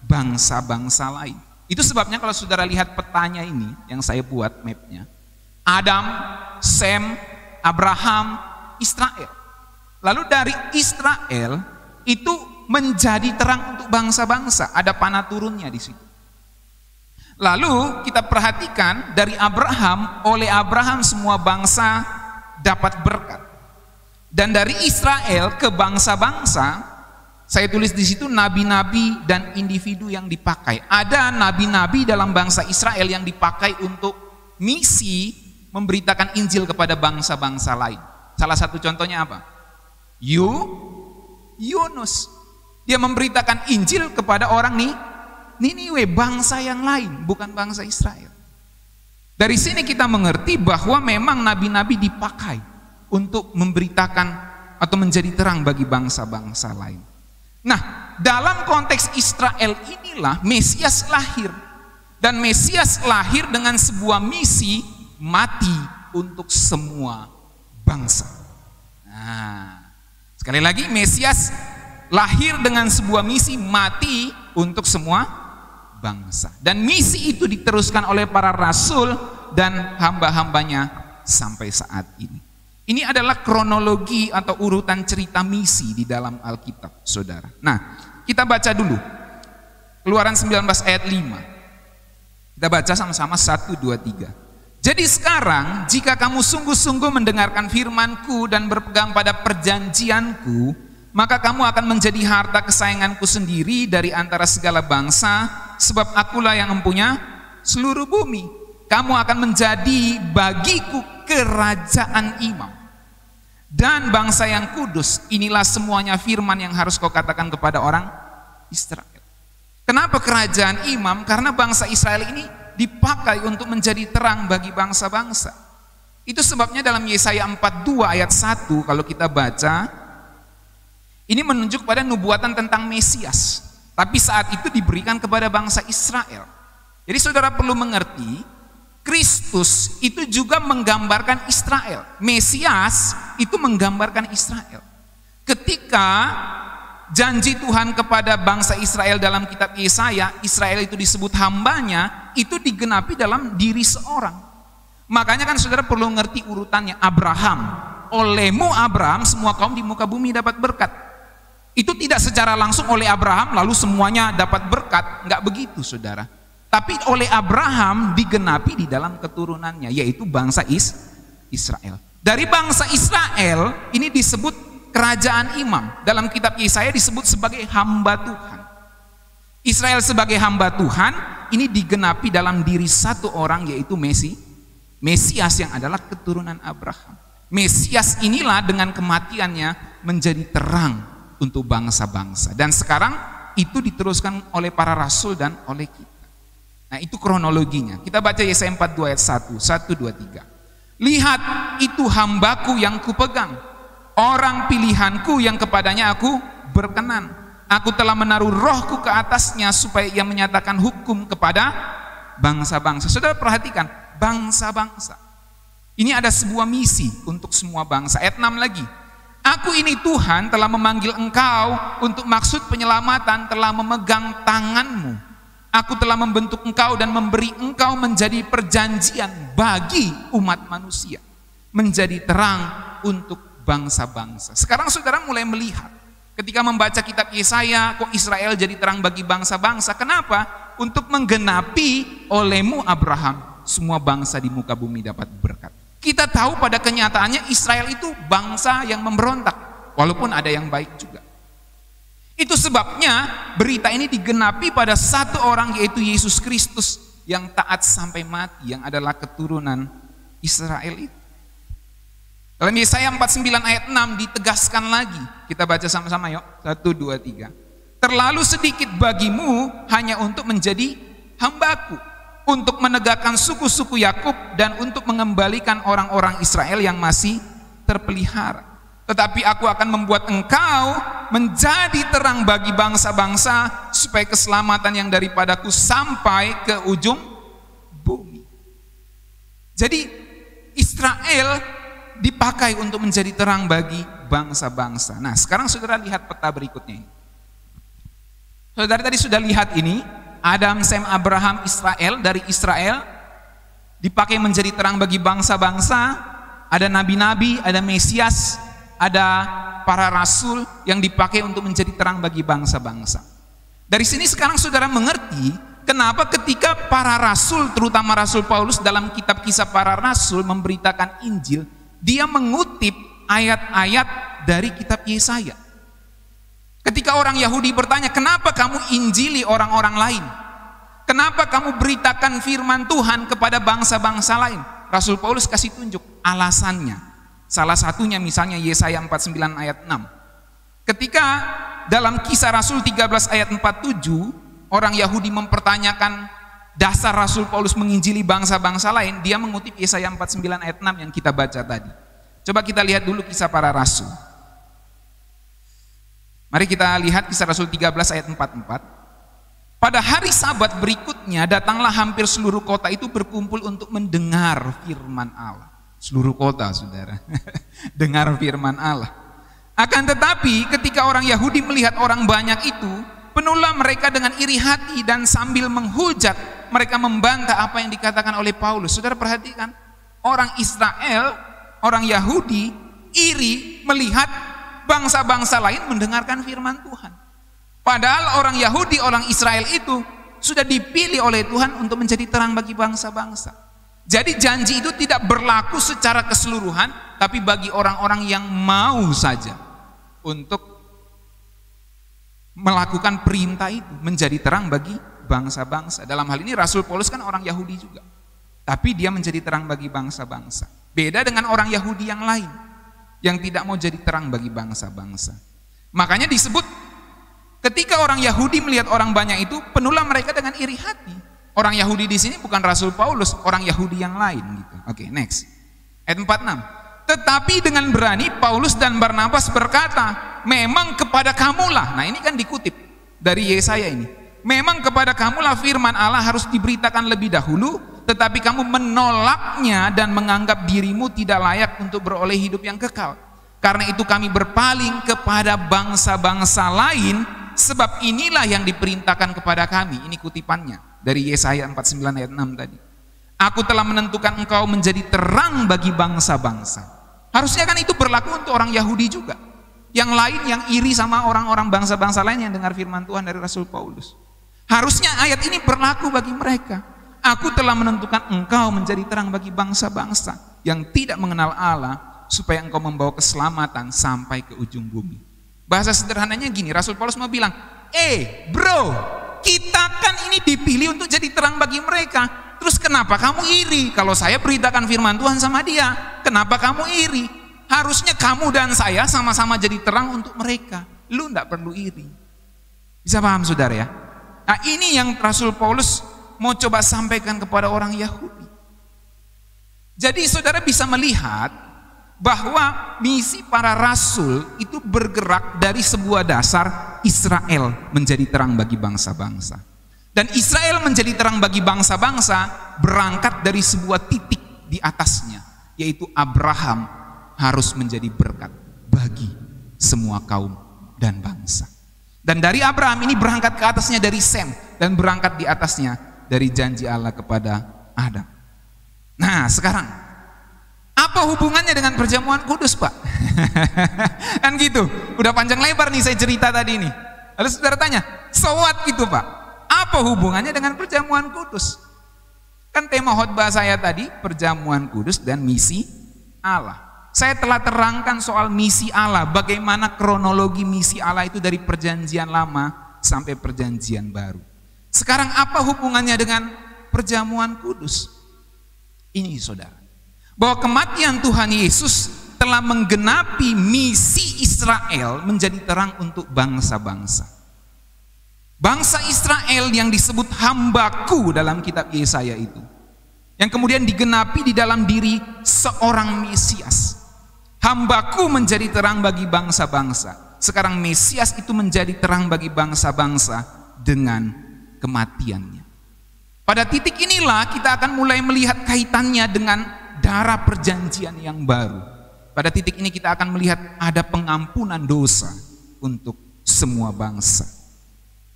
bangsa-bangsa lain. Itu sebabnya kalau saudara lihat petanya ini yang saya buat mapnya, Adam, Sem, Abraham, Israel. Lalu dari Israel itu menjadi terang untuk bangsa-bangsa. Ada panah turunnya di situ. Lalu kita perhatikan dari Abraham, oleh Abraham semua bangsa dapat berkat. Dan dari Israel ke bangsa-bangsa, saya tulis di situ nabi-nabi dan individu yang dipakai. Ada nabi-nabi dalam bangsa Israel yang dipakai untuk misi memberitakan Injil kepada bangsa-bangsa lain. Salah satu contohnya apa? Yunus. Dia memberitakan Injil kepada orang Niniwe, bangsa yang lain, bukan bangsa Israel. Dari sini kita mengerti bahwa memang nabi-nabi dipakai untuk memberitakan atau menjadi terang bagi bangsa-bangsa lain. Nah, dalam konteks Israel inilah Mesias lahir. Dan Mesias lahir dengan sebuah misi mati untuk semua bangsa. Nah, sekali lagi Mesias lahir dengan sebuah misi mati untuk semua bangsa. Dan misi itu diteruskan oleh para rasul dan hamba-hambanya sampai saat ini. Ini adalah kronologi atau urutan cerita misi di dalam Alkitab, saudara. Nah, kita baca dulu Keluaran 19 ayat 5. Kita baca sama-sama 1, 2, 3. Jadi sekarang jika kamu sungguh-sungguh mendengarkan firman-Ku dan berpegang pada perjanjian-Ku, maka kamu akan menjadi harta kesayangan-Ku sendiri dari antara segala bangsa, sebab Akulah yang mempunyai seluruh bumi. Kamu akan menjadi bagiku kerajaan imam dan bangsa yang kudus. Inilah semuanya firman yang harus kau katakan kepada orang Israel. Kenapa kerajaan imam? Karena bangsa Israel ini dipakai untuk menjadi terang bagi bangsa-bangsa. Itu sebabnya dalam Yesaya 42 ayat 1 kalau kita baca, ini menunjuk pada nubuatan tentang Mesias. Tapi saat itu diberikan kepada bangsa Israel. Jadi saudara perlu mengerti, Kristus itu juga menggambarkan Israel. Mesias itu menggambarkan Israel. Ketika janji Tuhan kepada bangsa Israel dalam kitab Yesaya, Israel itu disebut hambanya, itu digenapi dalam diri seorang. Makanya kan saudara perlu ngerti urutannya. Abraham, olehmu Abraham semua kaum di muka bumi dapat berkat. Itu tidak secara langsung oleh Abraham lalu semuanya dapat berkat, enggak begitu saudara. Tapi oleh Abraham digenapi di dalam keturunannya, yaitu bangsa Israel. Dari bangsa Israel ini disebut kerajaan imam. Dalam kitab Yesaya disebut sebagai hamba Tuhan. Israel sebagai hamba Tuhan ini digenapi dalam diri satu orang, yaitu Mesias yang adalah keturunan Abraham. Mesias inilah dengan kematiannya menjadi terang untuk bangsa-bangsa. Dan sekarang itu diteruskan oleh para rasul dan oleh kita. Nah itu kronologinya. Kita baca Yesaya 42 ayat 1, 1, 2, 3. Lihat itu hambaku yang kupegang, orang pilihanku yang kepadanya aku berkenan. Aku telah menaruh rohku ke atasnya supaya ia menyatakan hukum kepada bangsa-bangsa. Saudara perhatikan, bangsa-bangsa. Ini ada sebuah misi untuk semua bangsa. Ayat 6 lagi. Aku ini Tuhan telah memanggil engkau untuk maksud penyelamatan, telah memegang tanganmu. Aku telah membentuk engkau dan memberi engkau menjadi perjanjian bagi umat manusia, menjadi terang untuk bangsa-bangsa. Sekarang saudara mulai melihat ketika membaca kitab Yesaya, kok Israel jadi terang bagi bangsa-bangsa. Kenapa? Untuk menggenapi olehmu Abraham, semua bangsa di muka bumi dapat berkat. Kita tahu pada kenyataannya Israel itu bangsa yang memberontak, walaupun ada yang baik juga. Itu sebabnya berita ini digenapi pada satu orang, yaitu Yesus Kristus yang taat sampai mati, yang adalah keturunan Israel itu. Dalam Yesaya 49 ayat 6 ditegaskan lagi. Kita baca sama-sama yuk. 1, 2, 3. Terlalu sedikit bagimu hanya untuk menjadi hambaku, untuk menegakkan suku-suku Yakub dan untuk mengembalikan orang-orang Israel yang masih terpelihara. Tetapi aku akan membuat engkau menjadi terang bagi bangsa-bangsa, supaya keselamatan yang daripadaku sampai ke ujung bumi. Jadi Israel dipakai untuk menjadi terang bagi bangsa-bangsa. Nah sekarang saudara lihat peta berikutnya ini. Saudara tadi sudah lihat ini, Adam, Sem, Abraham, Israel. Dari Israel dipakai menjadi terang bagi bangsa-bangsa. Ada nabi-nabi, ada Mesias, ada para rasul yang dipakai untuk menjadi terang bagi bangsa-bangsa. Dari sini sekarang saudara mengerti kenapa ketika para rasul, terutama Rasul Paulus dalam kitab Kisah Para Rasul memberitakan Injil, dia mengutip ayat-ayat dari kitab Yesaya. Ketika orang Yahudi bertanya, kenapa kamu injili orang-orang lain? Kenapa kamu beritakan firman Tuhan kepada bangsa-bangsa lain? Rasul Paulus kasih tunjuk alasannya. Salah satunya misalnya Yesaya 49 ayat 6. Ketika dalam Kisah Rasul 13 ayat 47, orang Yahudi mempertanyakan dasar Rasul Paulus menginjili bangsa-bangsa lain, dia mengutip Yesaya 49 ayat 6 yang kita baca tadi. Coba kita lihat dulu Kisah Para Rasul. Mari kita lihat Kisah Rasul 13 ayat 44. Pada hari Sabat berikutnya datanglah hampir seluruh kota itu berkumpul untuk mendengar firman Allah. Seluruh kota saudara dengar firman Allah. Akan tetapi ketika orang Yahudi melihat orang banyak itu, penuhlah mereka dengan iri hati dan sambil menghujat mereka membantah apa yang dikatakan oleh Paulus. Saudara perhatikan, orang Israel, orang Yahudi iri melihat bangsa-bangsa lain mendengarkan firman Tuhan. Padahal orang Yahudi, orang Israel itu sudah dipilih oleh Tuhan untuk menjadi terang bagi bangsa-bangsa. Jadi janji itu tidak berlaku secara keseluruhan, tapi bagi orang-orang yang mau saja untuk melakukan perintah itu, menjadi terang bagi bangsa-bangsa. Dalam hal ini Rasul Paulus kan orang Yahudi juga, tapi dia menjadi terang bagi bangsa-bangsa. Beda dengan orang Yahudi yang lain yang tidak mau jadi terang bagi bangsa-bangsa. Makanya disebut ketika orang Yahudi melihat orang banyak itu, penuhlah mereka dengan iri hati. Orang Yahudi di sini bukan Rasul Paulus, orang Yahudi yang lain gitu. Oke, next. Ayat 46. Tetapi dengan berani Paulus dan Barnabas berkata, memang kepada kamulah. Nah, ini kan dikutip dari Yesaya ini. Memang kepada kamulah firman Allah harus diberitakan lebih dahulu, tetapi kamu menolaknya dan menganggap dirimu tidak layak untuk beroleh hidup yang kekal. Karena itu kami berpaling kepada bangsa-bangsa lain, sebab inilah yang diperintahkan kepada kami. Ini kutipannya dari Yesaya 49 ayat 6 tadi. Aku telah menentukan engkau menjadi terang bagi bangsa-bangsa. Harusnya kan itu berlaku untuk orang Yahudi juga. Yang lain yang iri sama orang-orang bangsa-bangsa lain yang dengar firman Tuhan dari Rasul Paulus. Harusnya ayat ini berlaku bagi mereka. Aku telah menentukan engkau menjadi terang bagi bangsa-bangsa yang tidak mengenal Allah, supaya engkau membawa keselamatan sampai ke ujung bumi. Bahasa sederhananya gini, Rasul Paulus mau bilang, bro, kita kan ini dipilih untuk jadi terang bagi mereka. Terus kenapa kamu iri? Kalau saya beritakan firman Tuhan sama dia, kenapa kamu iri? Harusnya kamu dan saya sama-sama jadi terang untuk mereka. Lu enggak perlu iri. Bisa paham saudara ya? Nah, ini yang Rasul Paulus mau coba sampaikan kepada orang Yahudi. Jadi saudara bisa melihat bahwa misi para rasul itu bergerak dari sebuah dasar Israel menjadi terang bagi bangsa-bangsa. Dan Israel menjadi terang bagi bangsa-bangsa berangkat dari sebuah titik di atasnya, yaitu Abraham harus menjadi berkat bagi semua kaum dan bangsa. Dan dari Abraham ini berangkat ke atasnya dari Sem, dan berangkat di atasnya dari janji Allah kepada Adam. Nah sekarang, apa hubungannya dengan perjamuan kudus, Pak? Kan gitu, udah panjang lebar nih saya cerita tadi ini. Lalu saudara tanya, so what gitu Pak? Apa hubungannya dengan perjamuan kudus? Kan tema khotbah saya tadi, perjamuan kudus dan misi Allah. Saya telah terangkan soal misi Allah, bagaimana kronologi misi Allah itu dari perjanjian lama sampai perjanjian baru. Sekarang apa hubungannya dengan perjamuan kudus? Ini saudara, bahwa kematian Tuhan Yesus telah menggenapi misi Israel menjadi terang untuk bangsa-bangsa. Bangsa Israel yang disebut hambaku dalam kitab Yesaya itu, yang kemudian digenapi di dalam diri seorang Mesias. Hambaku menjadi terang bagi bangsa-bangsa. Sekarang Mesias itu menjadi terang bagi bangsa-bangsa dengan kematiannya. Pada titik inilah kita akan mulai melihat kaitannya dengan darah perjanjian yang baru. Pada titik ini kita akan melihat ada pengampunan dosa untuk semua bangsa.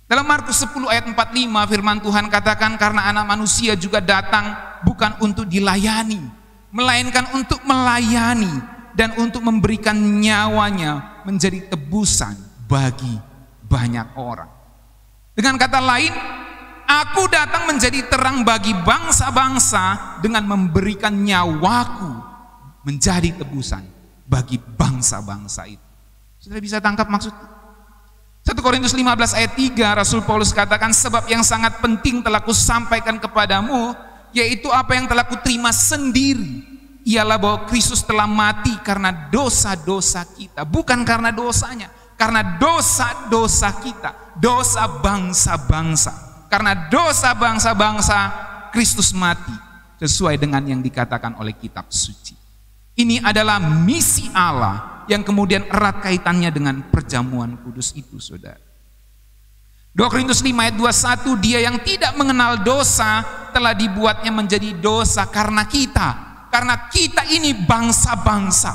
Dalam Markus 10 ayat 45 firman Tuhan katakan, karena anak manusia juga datang bukan untuk dilayani, melainkan untuk melayani dan untuk memberikan nyawanya menjadi tebusan bagi banyak orang. Dengan kata lain, aku datang menjadi terang bagi bangsa-bangsa dengan memberikan nyawaku menjadi tebusan bagi bangsa-bangsa itu. Sudah bisa tangkap maksudnya? 1 Korintus 15 ayat 3 Rasul Paulus katakan, sebab yang sangat penting telah kusampaikan kepadamu, yaitu apa yang telah kuterima sendiri, ialah bahwa Kristus telah mati karena dosa-dosa kita, bukan karena dosanya, karena dosa-dosa kita, dosa bangsa-bangsa. Karena dosa bangsa-bangsa, Kristus mati sesuai dengan yang dikatakan oleh kitab suci. Ini adalah misi Allah yang kemudian erat kaitannya dengan perjamuan kudus itu, saudara. 2 Korintus 5 ayat 21, dia yang tidak mengenal dosa telah dibuatnya menjadi dosa karena kita. Karena kita ini bangsa-bangsa.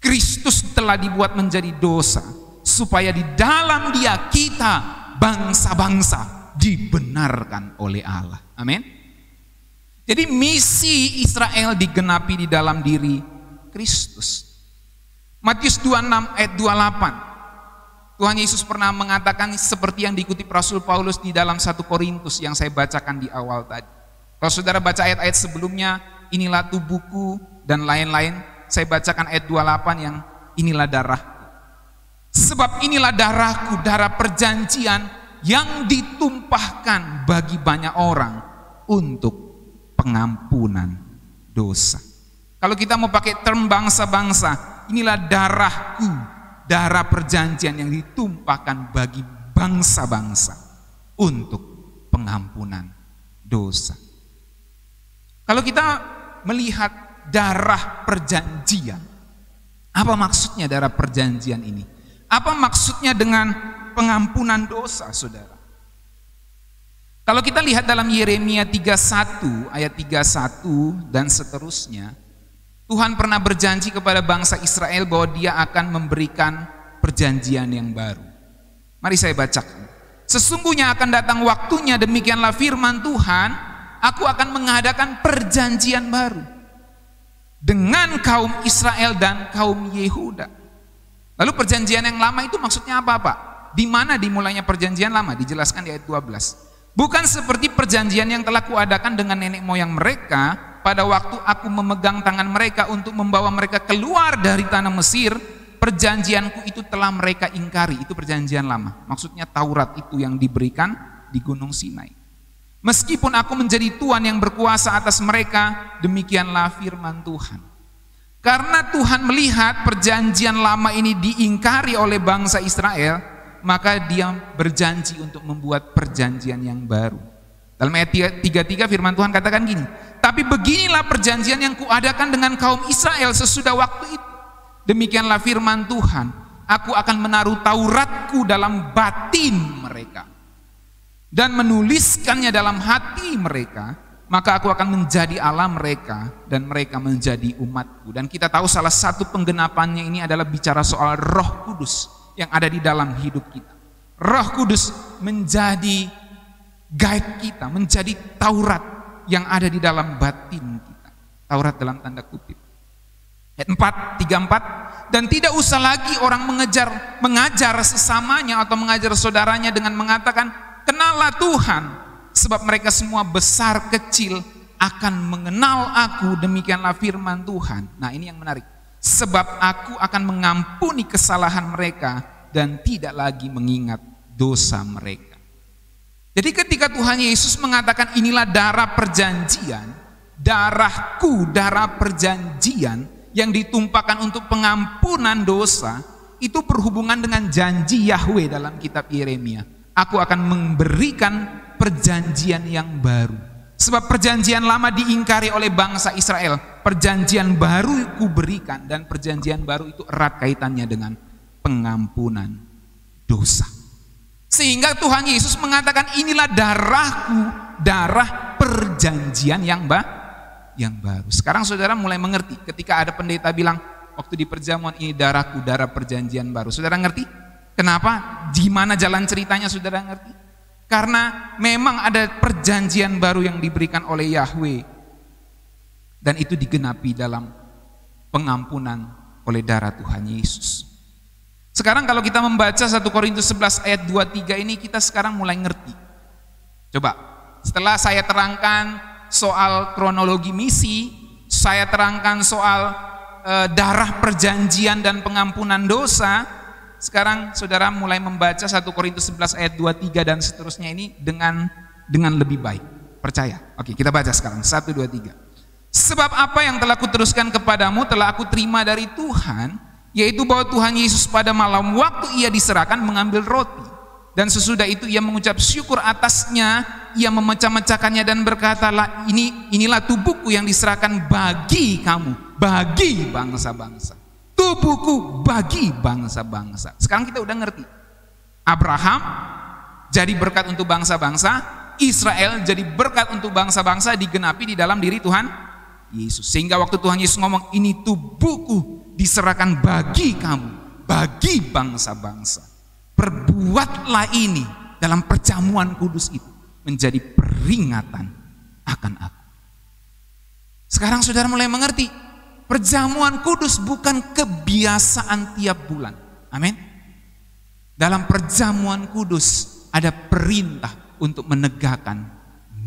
Kristus telah dibuat menjadi dosa supaya di dalam dia kita bangsa-bangsa dibenarkan oleh Allah. Amin. Jadi misi Israel digenapi di dalam diri Kristus. Matius 26 ayat 28. Tuhan Yesus pernah mengatakan seperti yang dikutip Rasul Paulus di dalam 1 Korintus yang saya bacakan di awal tadi. Kalau saudara baca ayat-ayat sebelumnya, inilah tubuhku dan lain-lain, saya bacakan ayat 28 yang inilah darahku. Sebab inilah darahku, darah perjanjian yang ditumpahkan bagi banyak orang untuk pengampunan dosa. Kalau kita mau pakai term bangsa-bangsa, inilah darahku, darah perjanjian yang ditumpahkan bagi bangsa-bangsa untuk pengampunan dosa. Kalau kita melihat darah perjanjian, apa maksudnya darah perjanjian ini? Apa maksudnya dengan pengampunan dosa, saudara? Kalau kita lihat dalam Yeremia 31 ayat 31 dan seterusnya, Tuhan pernah berjanji kepada bangsa Israel bahwa Dia akan memberikan perjanjian yang baru. Mari saya bacakan. Sesungguhnya akan datang waktunya, demikianlah firman Tuhan, aku akan mengadakan perjanjian baru dengan kaum Israel dan kaum Yehuda. Lalu perjanjian yang lama itu maksudnya apa, Pak? Di mana dimulainya perjanjian lama? Dijelaskan di ayat 12. Bukan seperti perjanjian yang telah kuadakan dengan nenek moyang mereka pada waktu aku memegang tangan mereka untuk membawa mereka keluar dari tanah Mesir. Perjanjianku itu telah mereka ingkari. Itu perjanjian lama. Maksudnya Taurat itu yang diberikan di Gunung Sinai. Meskipun aku menjadi Tuhan yang berkuasa atas mereka, demikianlah firman Tuhan. Karena Tuhan melihat perjanjian lama ini diingkari oleh bangsa Israel, maka Dia berjanji untuk membuat perjanjian yang baru. Dalam ayat 33 firman Tuhan katakan gini, tapi beginilah perjanjian yang kuadakan dengan kaum Israel sesudah waktu itu. Demikianlah firman Tuhan, aku akan menaruh Tauratku dalam batin mereka dan menuliskannya dalam hati mereka, maka aku akan menjadi Allah mereka dan mereka menjadi umatku. Dan kita tahu salah satu penggenapannya ini adalah bicara soal Roh Kudus yang ada di dalam hidup kita. Roh Kudus menjadi guide kita, menjadi Taurat yang ada di dalam batin kita. Taurat dalam tanda kutip. Ayat 34, dan tidak usah lagi orang mengajar sesamanya atau mengajar saudaranya dengan mengatakan, kenallah Tuhan, sebab mereka semua besar kecil akan mengenal aku, demikianlah firman Tuhan. Nah, ini yang menarik. Sebab aku akan mengampuni kesalahan mereka dan tidak lagi mengingat dosa mereka. Jadi ketika Tuhan Yesus mengatakan inilah darah perjanjian, darahku, darah perjanjian yang ditumpahkan untuk pengampunan dosa, itu berhubungan dengan janji Yahweh dalam kitab Yeremia. Aku akan memberikan perjanjian yang baru. Sebab perjanjian lama diingkari oleh bangsa Israel, perjanjian baru kuberikan, dan perjanjian baru itu erat kaitannya dengan pengampunan dosa. Sehingga Tuhan Yesus mengatakan inilah darahku, darah perjanjian yang baru. Sekarang saudara mulai mengerti ketika ada pendeta bilang waktu di perjamuan ini darahku, darah perjanjian baru. Saudara ngerti? Kenapa? Di mana jalan ceritanya saudara ngerti? Karena memang ada perjanjian baru yang diberikan oleh Yahweh dan itu digenapi dalam pengampunan oleh darah Tuhan Yesus. Sekarang kalau kita membaca 1 Korintus 11 ayat 23 ini, kita sekarang mulai ngerti. Coba, setelah saya terangkan soal kronologi misi, saya terangkan soal darah perjanjian dan pengampunan dosa. Sekarang saudara mulai membaca 1 Korintus 11 ayat 23 dan seterusnya ini dengan lebih baik. Percaya? Oke, kita baca sekarang 1, 2, 3. Sebab apa yang telah kuteruskan kepadamu telah aku terima dari Tuhan, yaitu bahwa Tuhan Yesus pada malam waktu ia diserahkan mengambil roti, dan sesudah itu ia mengucap syukur atasnya, ia memecah-mecahkannya dan berkatalah, inilah tubuhku yang diserahkan bagi kamu, bagi bangsa-bangsa. Tubuhku bagi bangsa-bangsa. Sekarang kita udah ngerti. Abraham jadi berkat untuk bangsa-bangsa, Israel jadi berkat untuk bangsa-bangsa, digenapi di dalam diri Tuhan Yesus. Sehingga waktu Tuhan Yesus ngomong, ini tubuhku diserahkan bagi kamu, bagi bangsa-bangsa. Perbuatlah ini dalam perjamuan kudus itu menjadi peringatan akan aku. Sekarang saudara mulai mengerti, perjamuan kudus bukan kebiasaan tiap bulan. Amin. Dalam perjamuan kudus ada perintah untuk menegakkan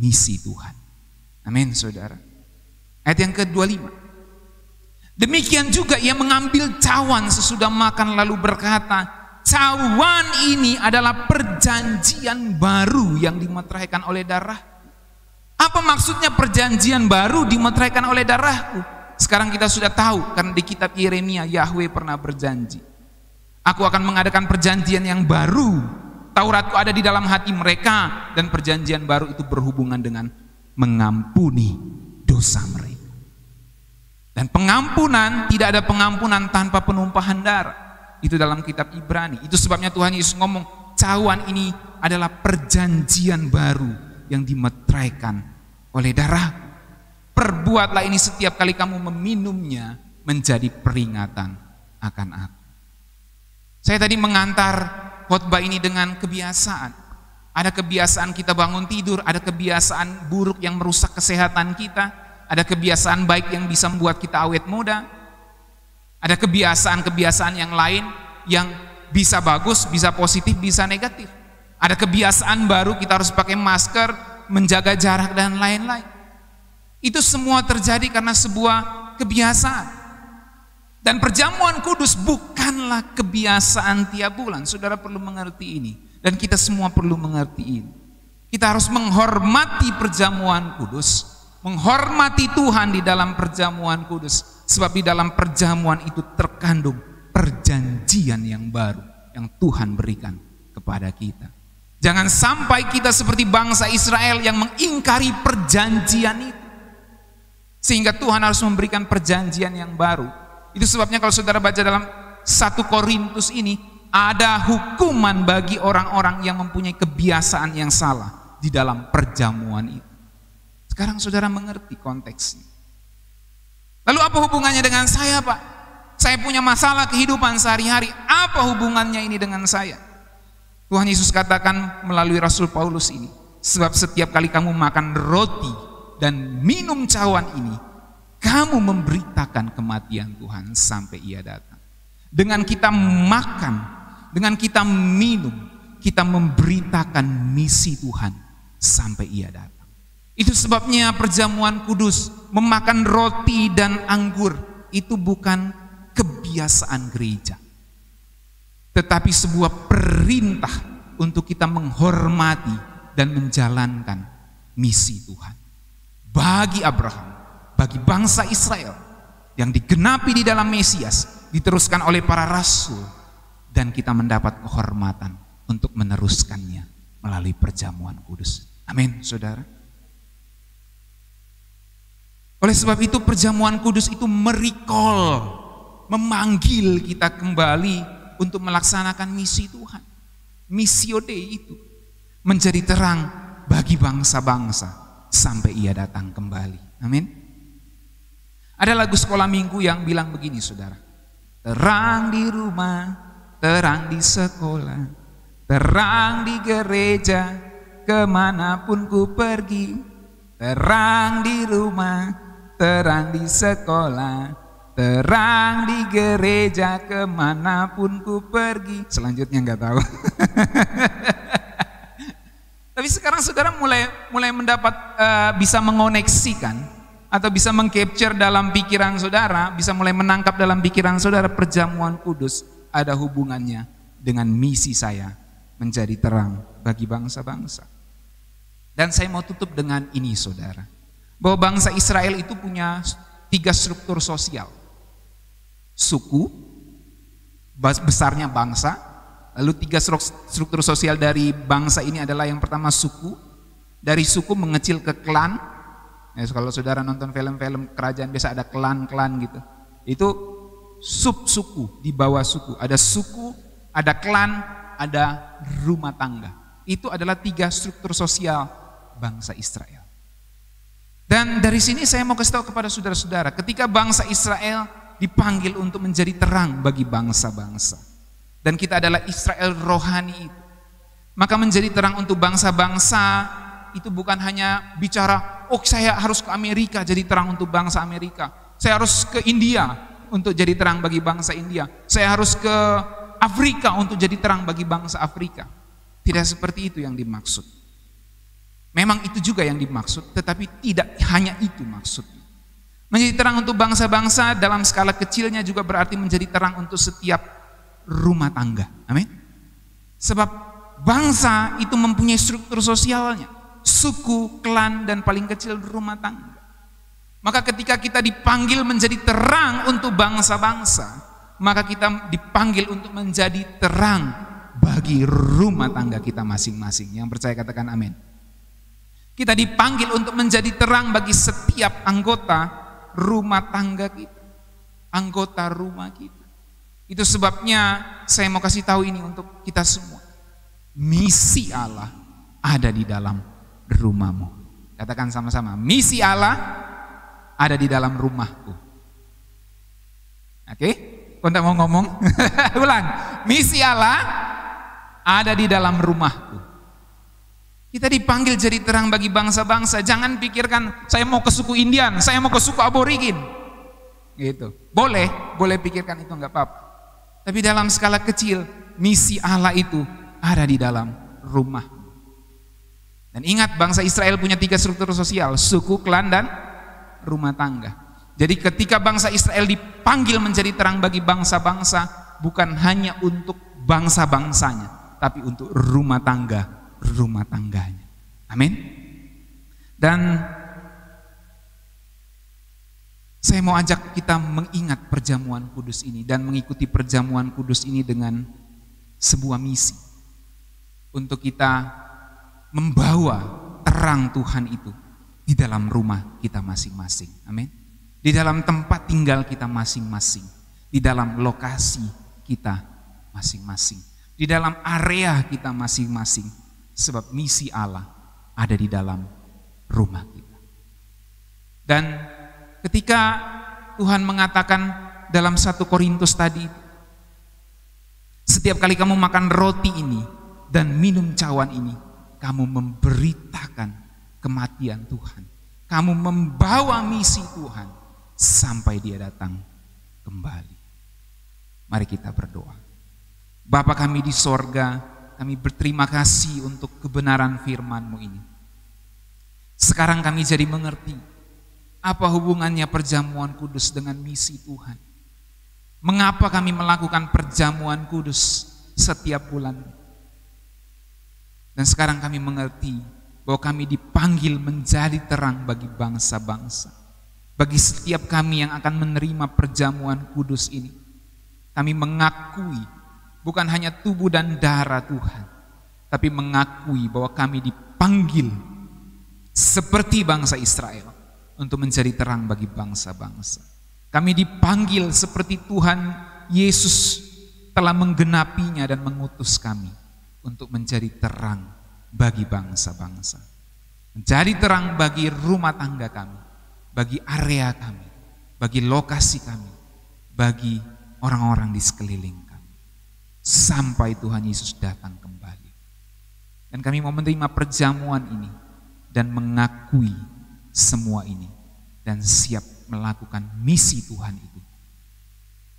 misi Tuhan. Amin, saudara. Ayat yang ke-25. Demikian juga ia mengambil cawan sesudah makan lalu berkata, cawan ini adalah perjanjian baru yang dimeteraikan oleh darah. Apa maksudnya perjanjian baru dimeteraikan oleh darahku? Sekarang kita sudah tahu karena di kitab Yeremia Yahweh pernah berjanji, aku akan mengadakan perjanjian yang baru. Tauratku ada di dalam hati mereka dan perjanjian baru itu berhubungan dengan mengampuni dosa mereka. Dan pengampunan, tidak ada pengampunan tanpa penumpahan darah. Itu dalam kitab Ibrani. Itu sebabnya Tuhan Yesus ngomong, cawan ini adalah perjanjian baru yang dimeteraikan oleh darah. Perbuatlah ini setiap kali kamu meminumnya menjadi peringatan akan aku. Saya tadi mengantar khotbah ini dengan kebiasaan. Ada kebiasaan kita bangun tidur, ada kebiasaan buruk yang merusak kesehatan kita, ada kebiasaan baik yang bisa membuat kita awet muda, ada kebiasaan-kebiasaan yang lain yang bisa bagus, bisa positif, bisa negatif. Ada kebiasaan baru, kita harus pakai masker, menjaga jarak dan lain-lain. Itu semua terjadi karena sebuah kebiasaan. Dan perjamuan kudus bukanlah kebiasaan tiap bulan. Saudara perlu mengerti ini. Dan kita semua perlu mengerti ini. Kita harus menghormati perjamuan kudus. Menghormati Tuhan di dalam perjamuan kudus. Sebab di dalam perjamuan itu terkandung perjanjian yang baru yang Tuhan berikan kepada kita. Jangan sampai kita seperti bangsa Israel yang mengingkari perjanjian itu. Sehingga Tuhan harus memberikan perjanjian yang baru. Itu sebabnya kalau saudara baca dalam 1 Korintus ini, ada hukuman bagi orang-orang yang mempunyai kebiasaan yang salah di dalam perjamuan itu. Sekarang saudara mengerti konteksnya. Lalu apa hubungannya dengan saya, Pak? Saya punya masalah kehidupan sehari-hari. Apa hubungannya ini dengan saya? Tuhan Yesus katakan melalui Rasul Paulus ini, sebab setiap kali kamu makan roti dan minum cawan ini, kamu memberitakan kematian Tuhan sampai ia datang. Dengan kita makan, dengan kita minum, kita memberitakan misi Tuhan sampai ia datang. Itu sebabnya perjamuan kudus, memakan roti dan anggur, itu bukan kebiasaan gereja, tetapi sebuah perintah untuk kita menghormati dan menjalankan misi Tuhan. Bagi Abraham, bagi bangsa Israel yang digenapi di dalam Mesias, diteruskan oleh para rasul, dan kita mendapat kehormatan untuk meneruskannya melalui perjamuan kudus. Amin, saudara. Oleh sebab itu perjamuan kudus itu merecall, memanggil kita kembali untuk melaksanakan misi Tuhan. Missio Dei itu menjadi terang bagi bangsa-bangsa sampai ia datang kembali. Amin. Ada lagu sekolah minggu yang bilang begini, saudara. Terang di rumah, terang di sekolah, terang di gereja, kemanapun ku pergi. Terang di rumah, terang di sekolah, terang di gereja, kemanapun ku pergi. Selanjutnya nggak tahu. Tapi sekarang saudara mulai mendapat bisa mengoneksikan atau bisa mengcapture dalam pikiran saudara, bisa mulai menangkap dalam pikiran saudara perjamuan kudus ada hubungannya dengan misi saya menjadi terang bagi bangsa-bangsa. Dan saya mau tutup dengan ini, saudara, bahwa bangsa Israel itu punya 3 struktur sosial. Suku, besarnya bangsa. Lalu 3 struktur sosial dari bangsa ini adalah yang pertama suku. Dari suku mengecil ke klan. Ya, kalau saudara nonton film-film kerajaan biasa ada klan-klan gitu. Itu sub-suku, di bawah suku. Ada suku, ada klan, ada rumah tangga. Itu adalah 3 struktur sosial bangsa Israel. Dan dari sini saya mau kasih tahu kepada saudara-saudara, ketika bangsa Israel dipanggil untuk menjadi terang bagi bangsa-bangsa, dan kita adalah Israel rohani itu, maka menjadi terang untuk bangsa-bangsa itu bukan hanya bicara, oh saya harus ke Amerika jadi terang untuk bangsa Amerika, saya harus ke India untuk jadi terang bagi bangsa India, saya harus ke Afrika untuk jadi terang bagi bangsa Afrika. Tidak seperti itu yang dimaksud. Memang itu juga yang dimaksud, tetapi tidak hanya itu maksudnya. Menjadi terang untuk bangsa-bangsa dalam skala kecilnya juga berarti menjadi terang untuk setiap rumah tangga. Amin. Sebab bangsa itu mempunyai struktur sosialnya, suku, klan, dan paling kecil rumah tangga. Maka ketika kita dipanggil menjadi terang untuk bangsa-bangsa, maka kita dipanggil untuk menjadi terang bagi rumah tangga kita masing-masing. Yang percaya katakan amin. Kita dipanggil untuk menjadi terang bagi setiap anggota rumah tangga kita, anggota rumah kita. Itu sebabnya saya mau kasih tahu ini untuk kita semua. Misi Allah ada di dalam rumahmu. Katakan sama-sama, misi Allah ada di dalam rumahku. Oke? Kau tak mau ngomong? Ulang, misi Allah ada di dalam rumahku. Kita dipanggil jadi terang bagi bangsa-bangsa. Jangan pikirkan saya mau ke suku Indian, saya mau ke suku Aborigin. Gitu. Boleh pikirkan itu enggak apa-apa. Tapi dalam skala kecil, misi Allah itu ada di dalam rumah. Dan ingat, bangsa Israel punya 3 struktur sosial, suku, klan, dan rumah tangga. Jadi ketika bangsa Israel dipanggil menjadi terang bagi bangsa-bangsa, bukan hanya untuk bangsa-bangsanya, tapi untuk rumah tangganya. Amin. Dan saya mau ajak kita mengingat perjamuan kudus ini dan mengikuti perjamuan kudus ini dengan sebuah misi untuk kita membawa terang Tuhan itu di dalam rumah kita masing-masing. Amin. Di dalam tempat tinggal kita masing-masing, di dalam lokasi kita masing-masing, di dalam area kita masing-masing. Sebab misi Allah ada di dalam rumah kita. Dan ketika Tuhan mengatakan dalam 1 Korintus tadi, setiap kali kamu makan roti ini dan minum cawan ini, kamu memberitakan kematian Tuhan. Kamu membawa misi Tuhan sampai Dia datang kembali. Mari kita berdoa. Bapa kami di sorga, kami berterima kasih untuk kebenaran firman-Mu ini. Sekarang kami jadi mengerti apa hubungannya perjamuan kudus dengan misi Tuhan. Mengapa kami melakukan perjamuan kudus setiap bulan. Dan sekarang kami mengerti bahwa kami dipanggil menjadi terang bagi bangsa-bangsa. Bagi setiap kami yang akan menerima perjamuan kudus ini, kami mengakui bukan hanya tubuh dan darah Tuhan, tapi mengakui bahwa kami dipanggil seperti bangsa Israel untuk menjadi terang bagi bangsa-bangsa. Kami dipanggil seperti Tuhan Yesus telah menggenapinya dan mengutus kami untuk menjadi terang bagi bangsa-bangsa. Menjadi terang bagi rumah tangga kami, bagi area kami, bagi lokasi kami, bagi orang-orang di sekeliling kami. Sampai Tuhan Yesus datang kembali. Dan kami mau menerima perjamuan ini dan mengakui semua ini dan siap melakukan misi Tuhan itu.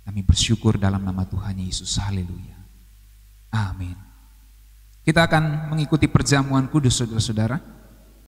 Kami bersyukur dalam nama Tuhan Yesus. Haleluya. Amin. Kita akan mengikuti perjamuan kudus, saudara-saudara.